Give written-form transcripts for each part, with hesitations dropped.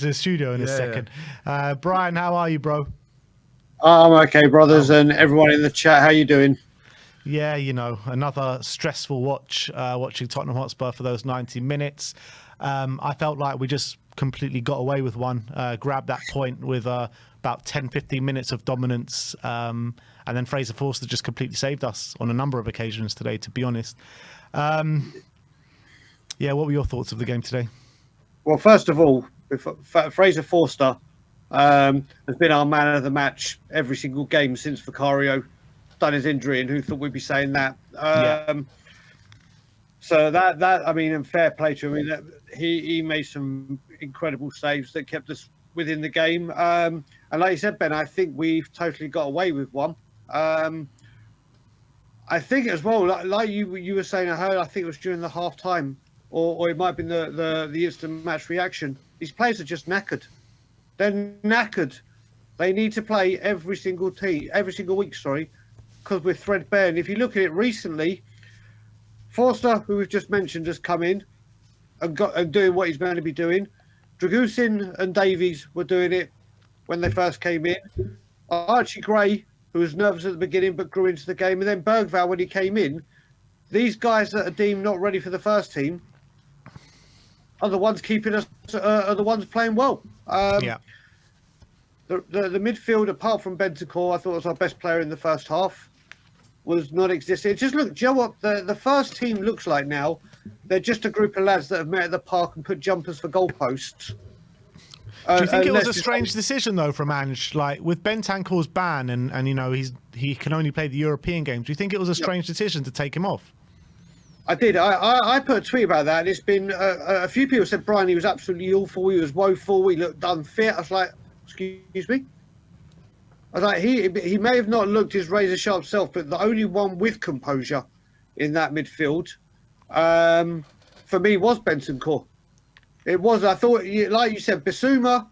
the studio in a second. Brian, how are you, bro? I'm okay, brothers, and everyone in the chat. How you doing? Yeah, you know, another stressful watch, watching Tottenham Hotspur for those 90 minutes. I felt like we just completely got away with one, grabbed that point with about 10, 15 minutes of dominance. And then Fraser Forster just completely saved us on a number of occasions today, to be honest. Yeah, what were your thoughts of the game today? Well, first of all, Fraser Forster has been our man of the match every single game since Vicario done his injury, and who thought we'd be saying that? So that I mean, and fair play to him. I mean, he made some incredible saves that kept us within the game. And like you said, Ben, I think we've totally got away with one. I think as well, like you were saying, I think it was during the half time, or it might have been the instant match reaction. These players are just knackered. They're knackered. They need to play every single week, because we're threadbare. And if you look at it recently, Forster, who we've just mentioned, has come in and doing what he's going to be doing. Dragusin and Davies were doing it when they first came in. Archie Gray, who was nervous at the beginning but grew into the game, and then Bergvall when he came in. These guys that are deemed not ready for the first team are the ones keeping us, are the ones playing well. The midfield, apart from Bentancur, I thought was our best player in the first half, was non-existent. Just look, Joe, what the first team looks like now. They're just a group of lads that have met at the park and put jumpers for goalposts. Do you think it was a strange decision though from Ange, like with Bentancur's ban and you know he can only play the European games? Do you think it was a strange decision to take him off? I did. I put a tweet about that. And it's been a few people said Brian, he was absolutely awful. He was woeful. He looked unfit. I was like, excuse me. I was like, he may have not looked his razor sharp self, but the only one with composure in that midfield, for me, was Bentancur. It was. I thought, like you said, Bissouma,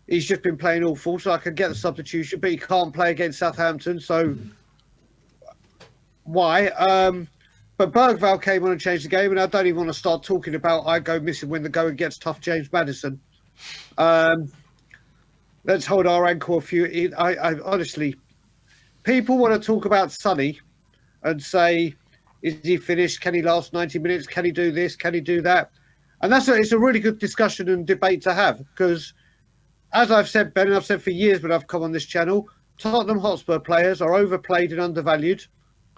he's just been playing awful, so I could get the substitution, but he can't play against Southampton, so why? But Bergvall came on and changed the game, and I don't even want to start talking about I go missing when the going gets tough, James Maddison. Let's hold our ankle a few. I honestly, people want to talk about Sonny and say, is he finished? Can he last 90 minutes? Can he do this? Can he do that? And it's a really good discussion and debate to have, because as I've said, Ben, and I've said for years when I've come on this channel, Tottenham Hotspur players are overplayed and undervalued.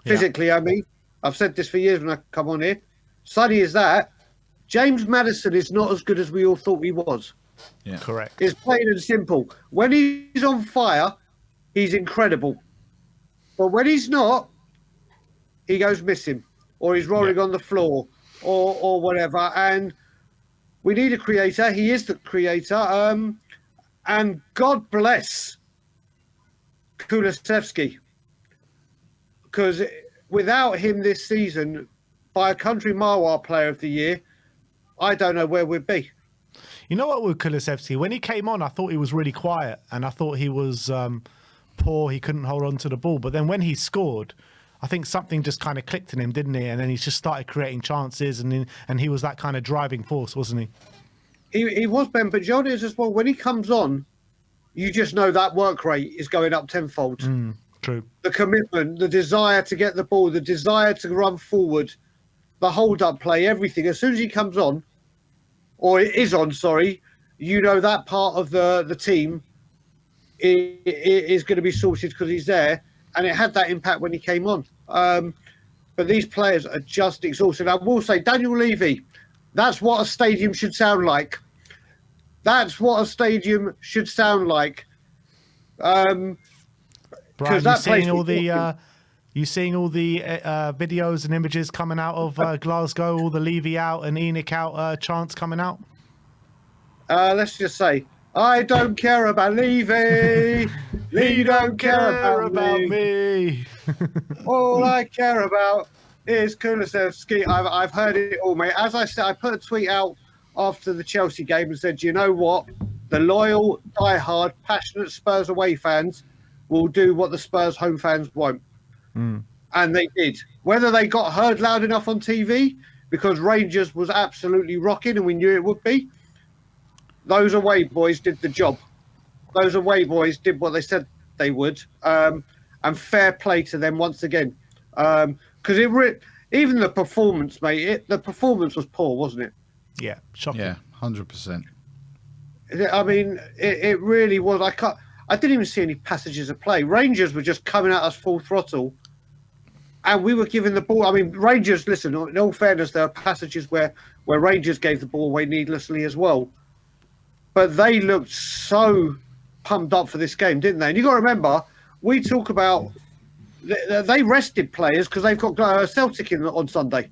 Physically, I mean. I've said this for years when I come on here. Sonny is that. James Maddison is not as good as we all thought he was. Yeah, correct. It's plain and simple. When he's on fire, he's incredible. But when he's not, he goes missing, or he's rolling on the floor, or whatever. And we need a creator. He is the creator. And God bless Kulusevski, because without him this season, by a country mile, our player of the year, I don't know where we'd be. You know what, with Kulusevski, when he came on, I thought he was really quiet, and I thought he was poor. He couldn't hold on to the ball. But then when he scored, I think something just kind of clicked in him, didn't he? And then he just started creating chances, and he was that kind of driving force, wasn't he? He was, Ben, but Jordan is as well. When he comes on, you just know that work rate is going up tenfold. True. The commitment, the desire to get the ball, the desire to run forward, the hold-up play, everything. As soon as he comes on, or is on, sorry, you know that part of the team is going to be sorted because he's there. And it had that impact when he came on. But these players are just exhausted. I will say, Daniel Levy, that's what a stadium should sound like. That's what a stadium should sound like. Brian, you seeing all the videos and images coming out of Glasgow, all the Levy out and Enoch out chants coming out? Let's just say, I don't care about Levy. He don't care about me. All I care about is Kulusevski. I've heard it all, mate. As I said, I put a tweet out after the Chelsea game and said, you know what? The loyal, diehard, passionate Spurs away fans will do what the Spurs home fans won't. And they did. Whether they got heard loud enough on TV, because Rangers was absolutely rocking and we knew it would be, those away boys did the job. Those away boys did what they said they would, and fair play to them once again. Because even the performance, mate, the performance was poor, wasn't it? Yeah, shocking. Yeah, 100%. I mean, it really was. I didn't even see any passages of play. Rangers were just coming at us full throttle, and we were giving the ball. I mean, Rangers. Listen, in all fairness, there are passages where Rangers gave the ball away needlessly as well, but they looked so pumped up for this game, didn't they? And you got to remember, we talk about they rested players because they've got Celtic on Sunday.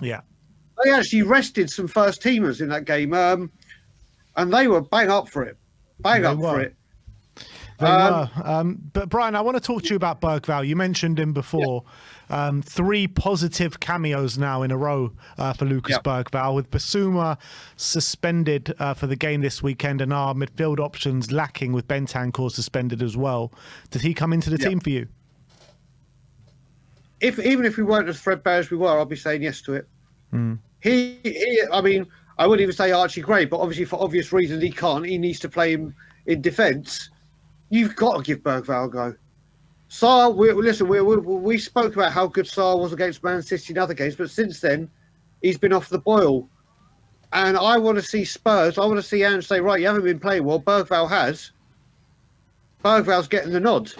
Yeah, they actually rested some first teamers in that game. And they were bang up for it. Bang up for it. They were. But, Brian, I want to talk to you about Bergvall. You mentioned him before. Yeah. 3 positive cameos now in a row for Lucas Bergvall, with Basuma suspended for the game this weekend and our midfield options lacking with Bentancur suspended as well. Did he come into the team for you? Even if we weren't as threadbare as we were, I'll be saying yes to it. Mm. I mean, I wouldn't even say Archie Gray, but obviously for obvious reasons he can't. He needs to play him in defence. You've got to give Bergvall a go. Sarr, we spoke about how good Sarr was against Man City in other games, but since then he's been off the boil. And I want to see Spurs. I want to see Ange say, right, you haven't been playing well. Bergvall has. Bergvall's getting the nod.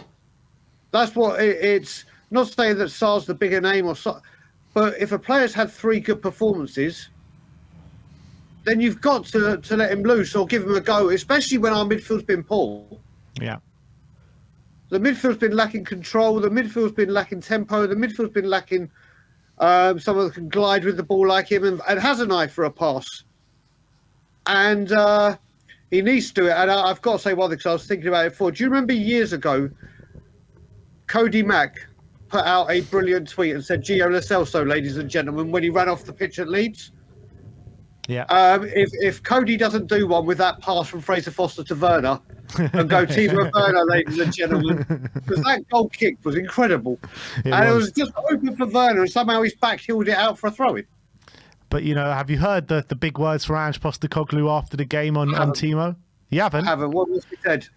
That's what it's not saying that Sarr's the bigger name but if a player's had 3 good performances, then you've got to let him loose or give him a go, especially when our midfield's been poor. Yeah. The midfield's been lacking control. The midfield's been lacking tempo. The midfield's been lacking someone that can glide with the ball like him and has an eye for a pass. And he needs to do it. And I've got to say one thing, because I was thinking about it before. Do you remember years ago, Cody Mack put out a brilliant tweet and said, Gio Lo Celso, ladies and gentlemen, when he ran off the pitch at Leeds? Yeah. If Cody doesn't do one with that pass from Fraser Foster to Werner and go Timo Werner, ladies and gentlemen, because that goal kick was incredible. It was just open for Werner and somehow he's back-heeled it out for a throw-in. But, you know, have you heard the big words from Ange Postecoglou after the game on Timo? You haven't? I haven't. What was he said?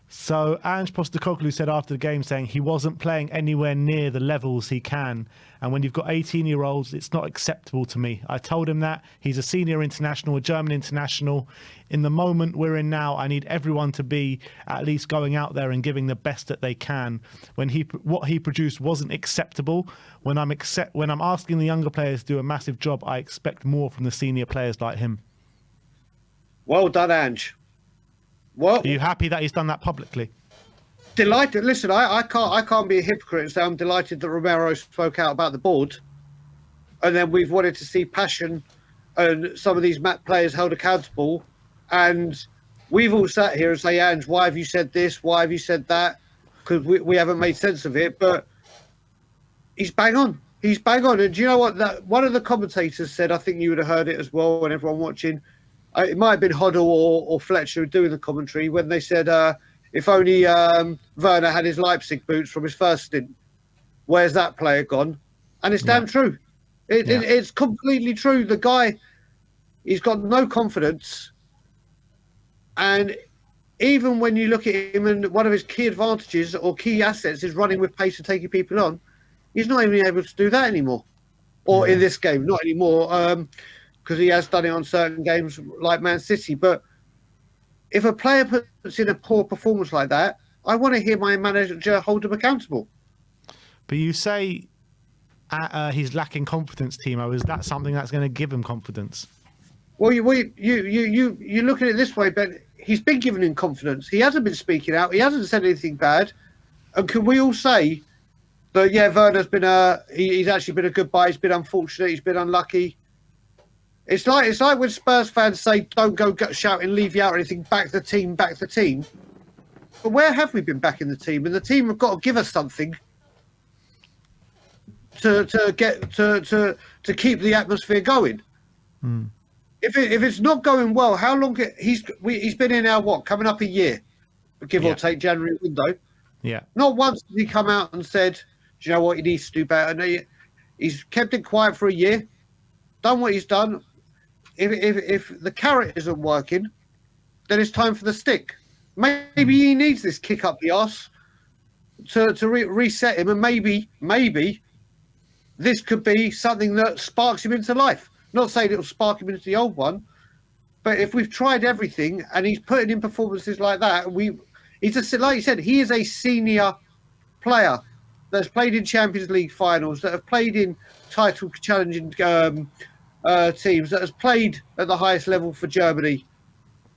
So Ange Postecoglou said after the game, saying he wasn't playing anywhere near the levels he can. And when you've got 18-year-olds, it's not acceptable to me. I told him that. He's a senior international, a German international. In the moment we're in now, I need everyone to be at least going out there and giving the best that they can. What he produced wasn't acceptable. When I'm asking the younger players to do a massive job, I expect more from the senior players like him. Well done, Ange. Well, are you happy that he's done that publicly? Delighted. Listen, I can't be a hypocrite and say I'm delighted that Romero spoke out about the board, and then we've wanted to see passion and some of these players held accountable, and we've all sat here and say, Ange, why have you said this? Why have you said that? Because we haven't made sense of it. But he's bang on. He's bang on. And do you know what? One of the commentators said, I think you would have heard it as well, and everyone watching. It might have been Hoddle or Fletcher doing the commentary when they said, if only Werner had his Leipzig boots from his first stint, where's that player gone? And it's damn true. It's completely true. The guy, he's got no confidence. And even when you look at him, and one of his key advantages or key assets is running with pace and taking people on, he's not even able to do that anymore. Or in this game, not anymore. Because he has done it on certain games like Man City. But if a player puts in a poor performance like that, I want to hear my manager hold him accountable. But you say he's lacking confidence, Timo. Is that something that's going to give him confidence? Well, you look at it this way, Ben. He's been given him confidence. He hasn't been speaking out. He hasn't said anything bad. And can we all say that, Werner's been he's actually been a good buy. He's been unfortunate. He's been unlucky. It's like when Spurs fans say, don't go shouting, leave you out or anything, back the team, back the team. But where have we been backing the team? And the team have got to give us something to keep the atmosphere going. Mm. If it's not going well, how long he's been in our coming up a year, give or take January window. Yeah. Not once did he come out and said, do you know what, he needs to do better. No, he's kept it quiet for a year, done what he's done. If the carrot isn't working, then it's time for the stick. Maybe he needs this kick up the arse to reset him, and maybe this could be something that sparks him into life. Not saying it'll spark him into the old one, but if we've tried everything and he's putting in performances like that, he's just like you said, he is a senior player that's played in Champions League finals, that have played in title challenging teams, that has played at the highest level for Germany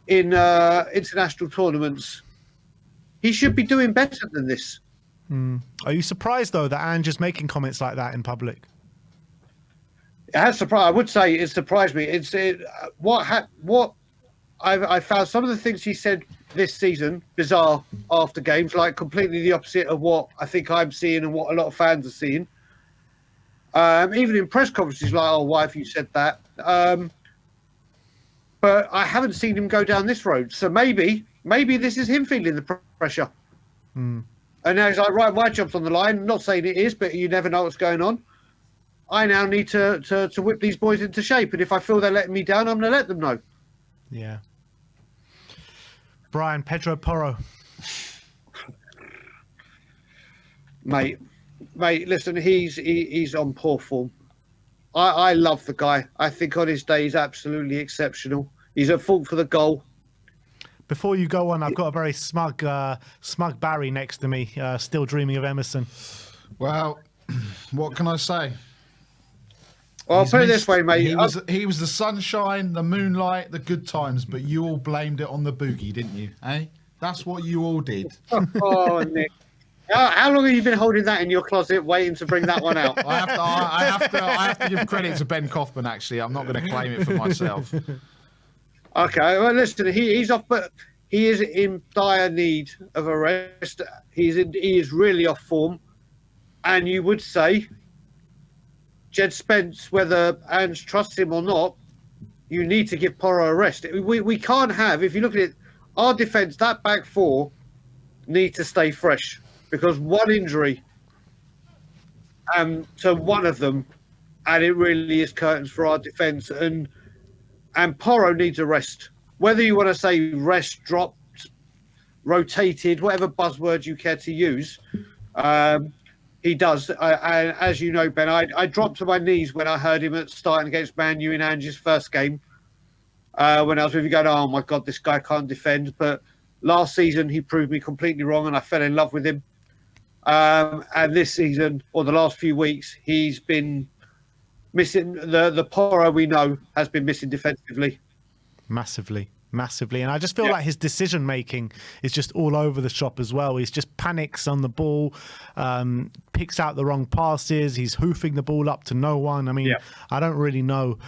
in international tournaments. He should be doing better than this. Are you surprised though that Ange is making comments like that in public? It has surprised. I would say it surprised me. What I found some of the things he said this season bizarre after games, like completely the opposite of what I think I'm seeing and what a lot of fans are seeing. Even in press conferences, like, "Oh, why have you said that?" But I haven't seen him go down this road. So maybe this is him feeling the pressure. And now he's like, right, my job's on the line. I'm not saying it is, but you never know what's going on. I now need to whip these boys into shape. And if I feel they're letting me down, I'm going to let them know. Yeah. Brian, Pedro Porro. Mate, listen, he's on poor form. I love the guy. I think on his day, he's absolutely exceptional. He's at fault for the goal. Before you go on, I've got a very smug Barry next to me, still dreaming of Emerson. Well, what can I say? Well, I'll put it this way, mate. He was the sunshine, the moonlight, the good times, but you all blamed it on the boogie, didn't you? Eh? That's what you all did. Oh, Nick. How long have you been holding that in your closet, waiting to bring that one out? I have to give credit to Ben Kaufman. Actually, I'm not going to claim it for myself. Okay, well, listen, he's off, but he is in dire need of a rest. He is really off form, and you would say, Jed Spence, whether Ange trusts him or not, you need to give Porro a rest. We can't have, if you look at it, our defence, that back four, need to stay fresh, because one injury to one of them, and it really is curtains for our defence. And Porro needs a rest. Whether you want to say rest, dropped, rotated, whatever buzzword you care to use, he does. As you know, Ben, I dropped to my knees when I heard him starting against Man U in Ange's first game. When I was with you going, oh my God, this guy can't defend. But last season, he proved me completely wrong and I fell in love with him. And this season, or the last few weeks, he's been missing. The Porro we know has been missing defensively. Massively. And I just feel like his decision making is just all over the shop as well. He's just panics on the ball, picks out the wrong passes. He's hoofing the ball up to no one. I mean, I don't really know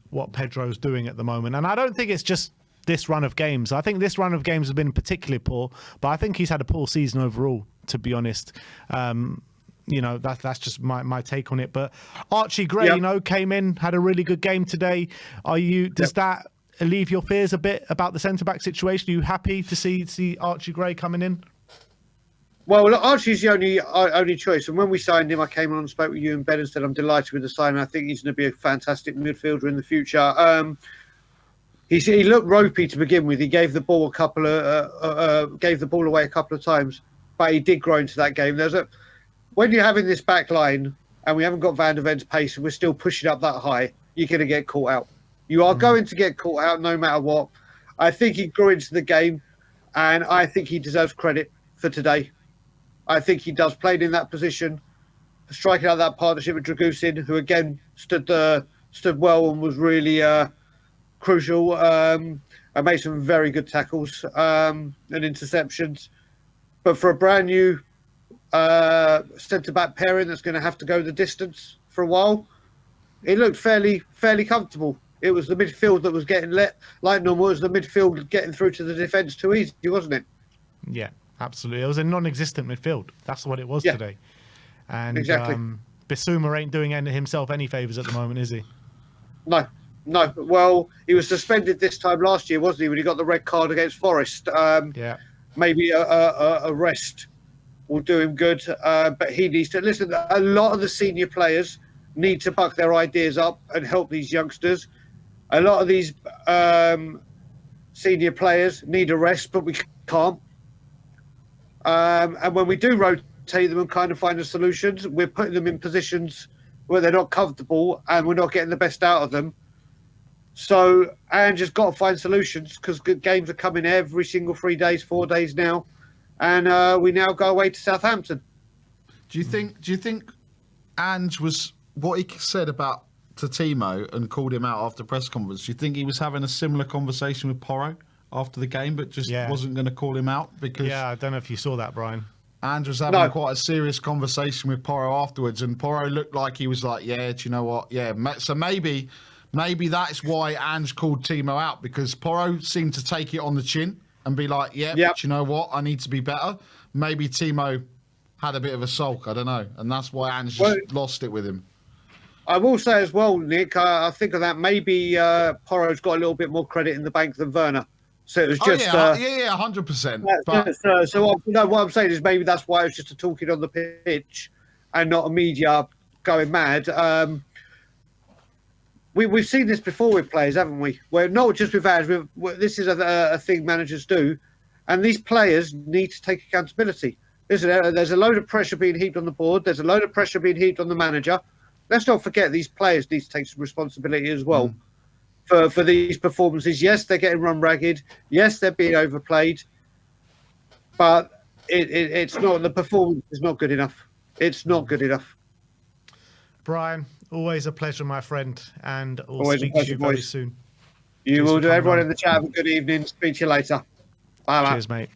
what Pedro's doing at the moment. And I don't think it's just this run of games. I think this run of games has been particularly poor, but I think he's had a poor season overall, to be honest. You know, that's just my take on it. But Archie Gray, you know, came in, had a really good game today. Does that alleviate your fears a bit about the centre-back situation? Are you happy to see Archie Gray coming in? Well, look, Archie's the only choice. And when we signed him, I came on and spoke with you and Ben and said I'm delighted with the signing. I think he's going to be a fantastic midfielder in the future. He looked ropey to begin with. He gave the ball away a couple of times, but he did grow into that game. When you're having this back line and we haven't got Van der Ven's pace and we're still pushing up that high, you're going to get caught out. You are going to get caught out no matter what. I think he grew into the game, and I think he deserves credit for today. I think he does played in that position, striking out that partnership with Dragusin, who again stood well and was really crucial, and made some very good tackles and interceptions. But for a brand new centre-back pairing that's going to have to go the distance for a while, it looked fairly comfortable. It was the midfield that was getting let like normal. It was the midfield getting through to the defence too easy, wasn't it? Yeah, absolutely. It was a non-existent midfield. That's what it was today. And exactly. Bissouma ain't doing himself any favours at the moment, is he? No. Well, he was suspended this time last year, wasn't he, when he got the red card against Forest? Maybe a rest will do him good, but he needs to listen. A lot of the senior players need to buck their ideas up and help these youngsters. A lot of these senior players need a rest, but we can't. And when we do rotate them and kind of find the solutions, we're putting them in positions where they're not comfortable and we're not getting the best out of them. So Ange has got to find solutions because good games are coming every single 3 days, 4 days now, and we now go away to Southampton. Do you think Ange was what he said about to Timo and called him out after press conference? Do you think he was having a similar conversation with Porro after the game, but just wasn't going to call him out because? Yeah, I don't know if you saw that, Brian. Ange was having quite a serious conversation with Porro afterwards, and Porro looked like he was like, "Yeah, do you know what? Yeah." So maybe that's why Ange called Timo out, because Porro seemed to take it on the chin and be like, "Yeah, do you know what? I need to be better." Maybe Timo had a bit of a sulk, I don't know, and that's why Ange just lost it with him. I will say as well, Nick, I think of that maybe Porro's got a little bit more credit in the bank than Werner. So it was just 100%. So what I'm saying is maybe that's why it was just a talking on the pitch and not a media going mad. We've seen this before with players, haven't we? Where not just with Ange, this is a thing managers do, and these players need to take accountability. Listen, there's a load of pressure being heaped on the board. There's a load of pressure being heaped on the manager. Let's not forget these players need to take some responsibility as well for these performances. Yes, they're getting run ragged. Yes, they're being overplayed. But it's not, the performance is not good enough. It's not good enough. Brian, always a pleasure, my friend, and we'll Always speak to you very soon. You Cheers will for do. coming Everyone on. in the chat, have a good evening. Speak to you later. Bye. Cheers, mate.